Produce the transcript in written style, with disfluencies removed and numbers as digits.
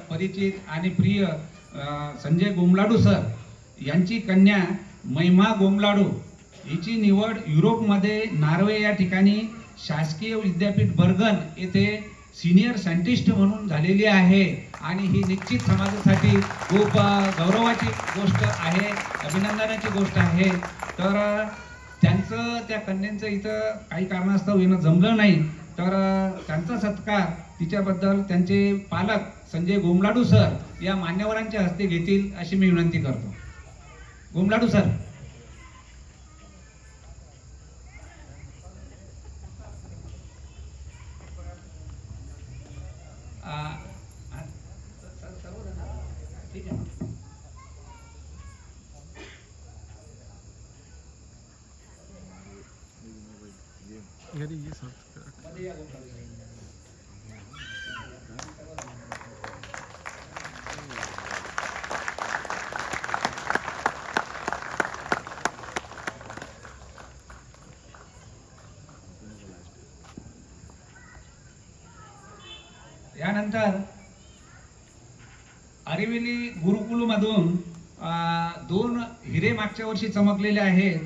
परिचित आणि प्रिय संजय गोमलाडू सर यांची कन्या महिमा गोमलाडू हिची निवड युरोपमध्ये नार्वे या ठिकाणी शासकीय विद्यापीठ बर्गन येथे सिनियर सायंटिस्ट म्हणून झालेली आहे आणि ही निश्चित समाजासाठी खूप गौरवाची गोष्ट आहे, अभिनंदनाची गोष्ट आहे। तर त्यांचं त्या कन्यांचं इथं काही कारणास्तव येणं जमलं नाही, तर त्यांचा सत्कार तिच्याबद्दल त्यांचे पालक संजय गोमलाडू सर या मान्यवरांच्या हस्ते घेतील अशी मी विनंती करतो। गोमलाडू सर। ठीक आहे। यानंतर अरिविली गुरुकुल मधून 2 हिरे मागच्या वर्षी चमकलेले आहेत।